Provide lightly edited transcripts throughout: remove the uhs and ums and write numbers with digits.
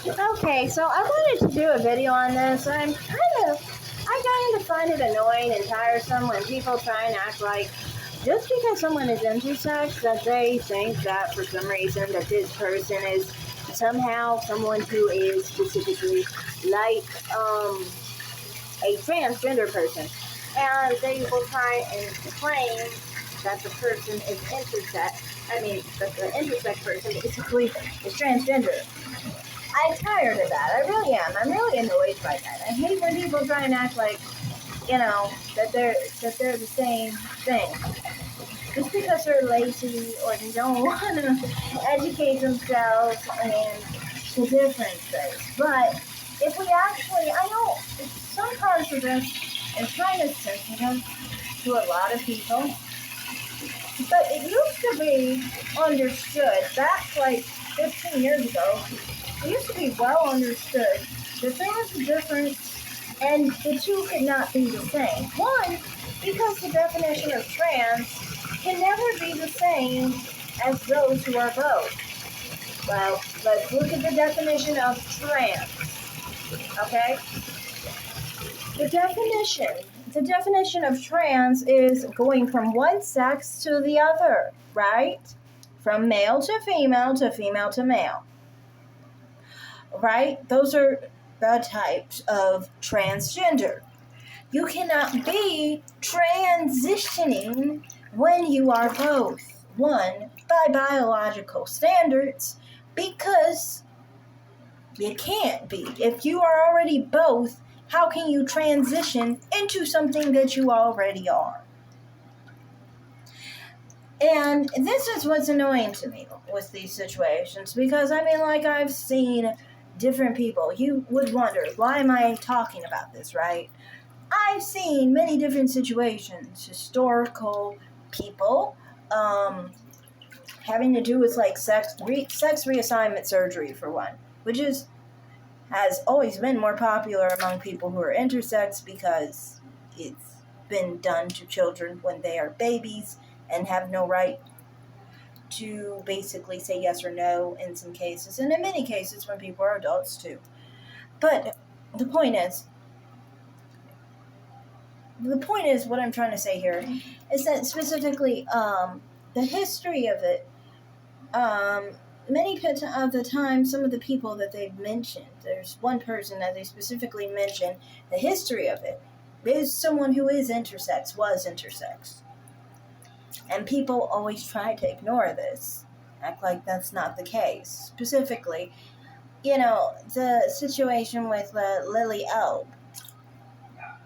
Okay, so I wanted to do a video on this. I kind of find it annoying and tiresome when people try and act like just because someone is intersex that they think that for some reason that this person is somehow someone who is specifically like a transgender person, and they will try and claim that the person is intersex. I mean, that the intersex person basically is transgender. I'm tired of that. I really am. I'm really annoyed by that. I hate when people try and act like, that they're the same thing. Just because they're lazy or they don't want to educate themselves and the differences. But if we actually, I know some parts of this is kind of sensitive to a lot of people, but it used to be understood back like 15 years ago. It used to be well understood that there was a difference and the two could not be the same. One, because the definition of trans can never be the same as those who are both. Well, let's look at the definition of trans, okay? The definition of trans is going from one sex to the other, right? From male to female to male. Right? Those are the types of transgender. You cannot be transitioning when you are both. One, by biological standards, because you can't be. If you are already both, how can you transition into something that you already are? And this is what's annoying to me with these situations, because I've seen different people. You would wonder, why am I talking about this, right? I've seen many different situations, historical people, having to do with like sex reassignment surgery for one, which has always been more popular among people who are intersex because it's been done to children when they are babies and have no right to basically say yes or no in some cases, and in many cases when people are adults too. But the point is, what I'm trying to say here is that specifically, the history of it, many of the time, some of the people that they've mentioned, there's one person that they specifically mention the history of it, is someone who is intersex, was intersex. And people always try to ignore this, act like that's not the case. Specifically, the situation with Lily Elbe.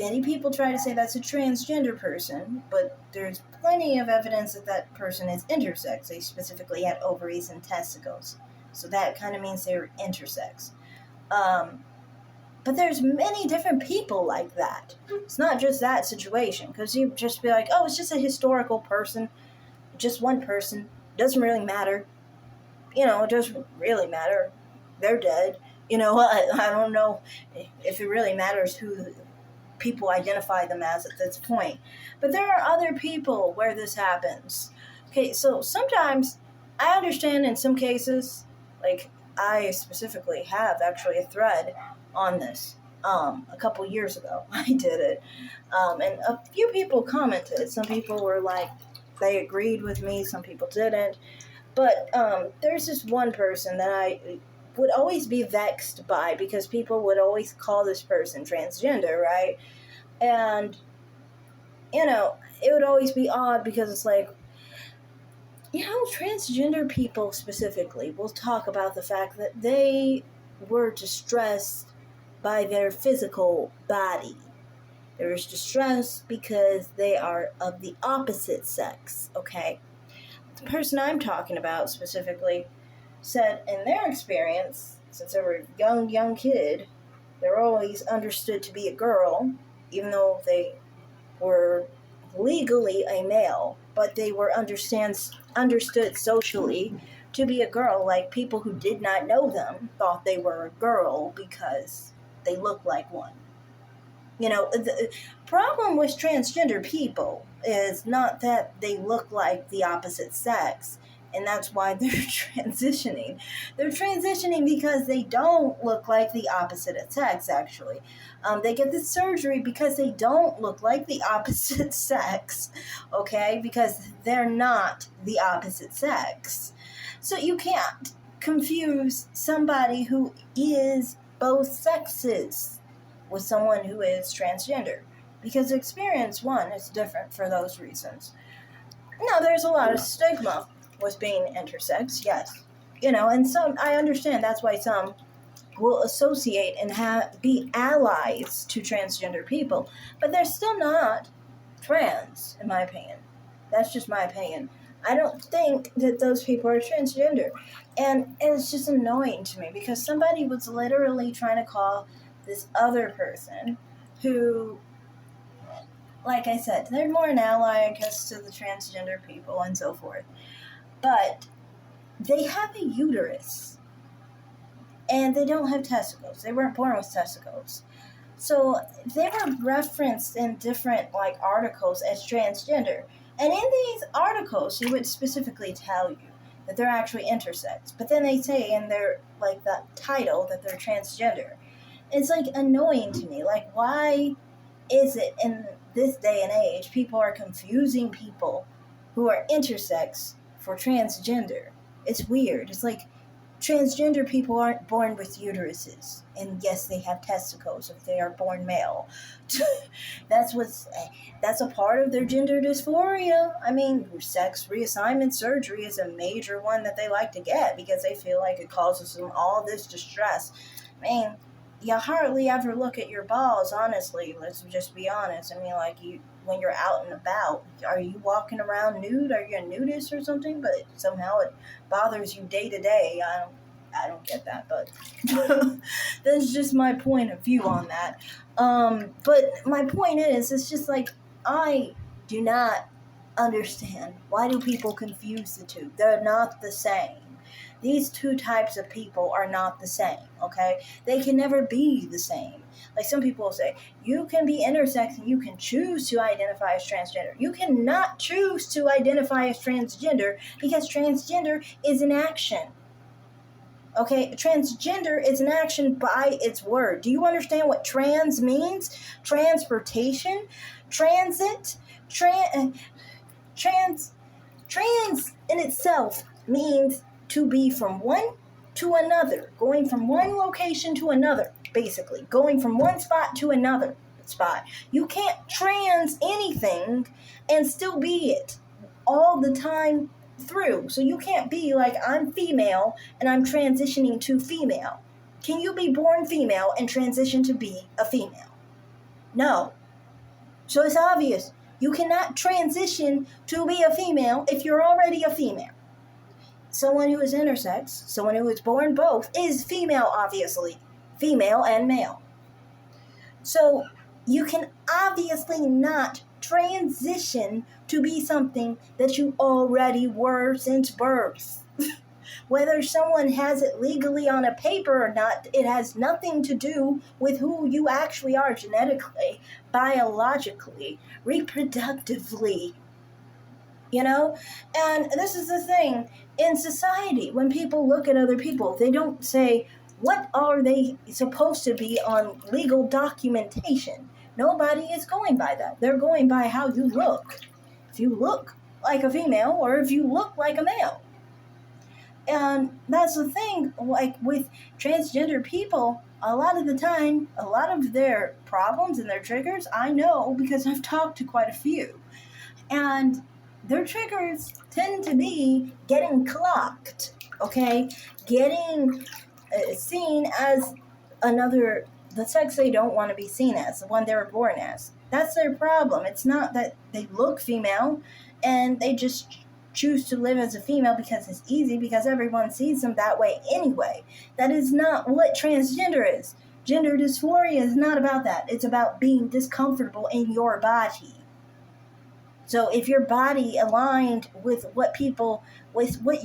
Many people try to say that's a transgender person, but there's plenty of evidence that that person is intersex. They specifically had ovaries and testicles. So that kind of means they were intersex. But there's many different people like that. It's not just that situation, because you just be like, oh, it's just a historical person, just one person, doesn't really matter. It doesn't really matter. They're dead. I don't know if it really matters who people identify them as at this point. But there are other people where this happens. Okay, so sometimes I understand in some cases, like I specifically have actually a thread on this. A couple years ago, I did it. And a few people commented. Some people were like, they agreed with me, some people didn't. But there's this one person that I would always be vexed by, because people would always call this person transgender, right? And, it would always be odd, because it's like, transgender people specifically will talk about the fact that they were distressed by their physical body. There is distress because they are of the opposite sex, okay? The person I'm talking about specifically said in their experience, since they were a young kid, they were always understood to be a girl, even though they were legally a male, but they were understood socially to be a girl. Like, people who did not know them thought they were a girl because they looked like one. The problem with transgender people is not that they look like the opposite sex. And that's why they're transitioning. They're transitioning because they don't look like the opposite of sex, actually. They get the surgery because they don't look like the opposite sex, okay? Because they're not the opposite sex. So you can't confuse somebody who is both sexes with someone who is transgender. Because experience one is different for those reasons. Now, there's a lot of stigma with being intersex, yes. And some, I understand that's why some will associate and be allies to transgender people, but they're still not trans, in my opinion. That's just my opinion. I don't think that those people are transgender. And it's just annoying to me because somebody was literally trying to call this other person who, like I said, they're more an ally, I guess, to the transgender people and so forth. But they have a uterus. And they don't have testicles. They weren't born with testicles. So they were referenced in different articles as transgender. And in these articles, they would specifically tell you that they're actually intersex. But then they say in their the title that they're transgender. It's annoying to me. Why is it in this day and age people are confusing people who are intersex for transgender? It's weird. It's transgender people aren't born with uteruses, and yes, they have testicles if they are born male. that's a part of their gender dysphoria. I mean, sex reassignment surgery is a major one that they like to get because they feel like it causes them all this distress. I mean, you hardly ever look at your balls, honestly. Let's just be honest. I mean, when you're out and about, are you walking around nude? Are you a nudist or something? But somehow it bothers you day to day. I don't get that, but that's just my point of view on that. But my point is, it's just I do not understand. Why do people confuse the two? They're not the same. These two types of people are not the same, okay? They can never be the same. Some people will say, you can be intersex and you can choose to identify as transgender. You cannot choose to identify as transgender because transgender is an action. Okay, transgender is an action by its word. Do you understand what trans means? Transportation, transit, trans in itself means to be from one to another, going from one location to another, basically, going from one spot to another spot. You can't trans anything and still be it all the time through. So you can't be I'm female and I'm transitioning to female. Can you be born female and transition to be a female? No. So it's obvious. You cannot transition to be a female if you're already a female. Someone who is intersex, someone who is born both, is female, obviously. Female and male. So you can obviously not transition to be something that you already were since birth. Whether someone has it legally on a paper or not, it has nothing to do with who you actually are genetically, biologically, reproductively. And this is the thing in society. When people look at other people, they don't say, what are they supposed to be on legal documentation? Nobody is going by that. They're going by how you look. If you look like a female or if you look like a male. And that's the thing, with transgender people, a lot of the time, a lot of their problems and their triggers, I know because I've talked to quite a few. And their triggers tend to be getting clocked, okay? Getting seen as the sex they don't want to be seen as, the one they were born as. That's their problem. It's not that they look female and they just choose to live as a female because it's easy, because everyone sees them that way anyway. That is not what transgender is. Gender dysphoria is not about that. It's about being discomfortable in your body. So if your body aligned with what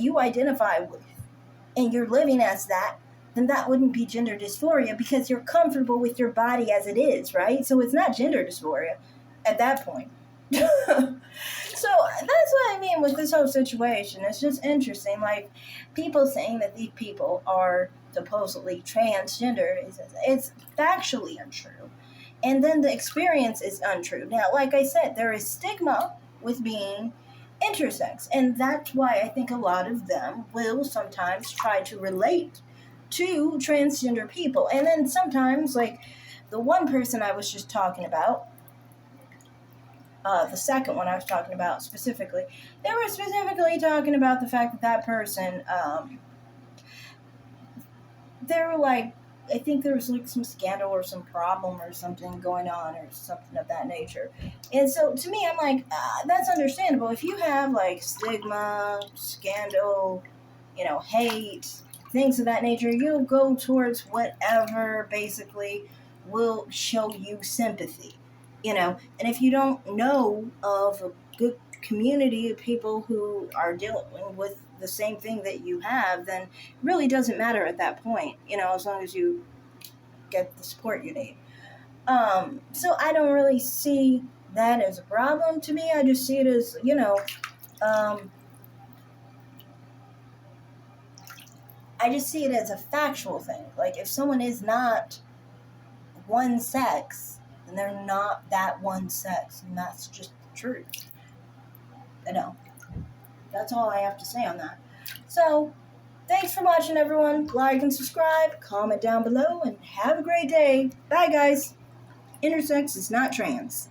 you identify with, and you're living as that, then that wouldn't be gender dysphoria because you're comfortable with your body as it is, right? So it's not gender dysphoria at that point. So that's what I mean with this whole situation. It's just interesting. Like, people saying that these people are supposedly transgender it's factually untrue. And then the experience is untrue. Now, like I said, there is stigma with being intersex. And that's why I think a lot of them will sometimes try to relate to transgender people. And then sometimes, like the one person I was just talking about, the second one I was talking about specifically, they were specifically talking about the fact that that person, they were like, I think there was like some scandal or some problem or something going on or something of that nature. And so to me, I'm like, that's understandable. If you have like stigma, scandal, hate, things of that nature, you'll go towards whatever basically will show you sympathy, And if you don't know of a good community of people who are dealing with the same thing that you have, then it really doesn't matter at that point, as long as you get the support you need. So I don't really see that as a problem to me. I just see it as, I just see it as a factual thing. Like, if someone is not one sex, then they're not that one sex, and that's just the truth. That's all I have to say on that. So, thanks for watching, everyone. Like and subscribe, comment down below, and have a great day. Bye, guys. Intersex is not trans.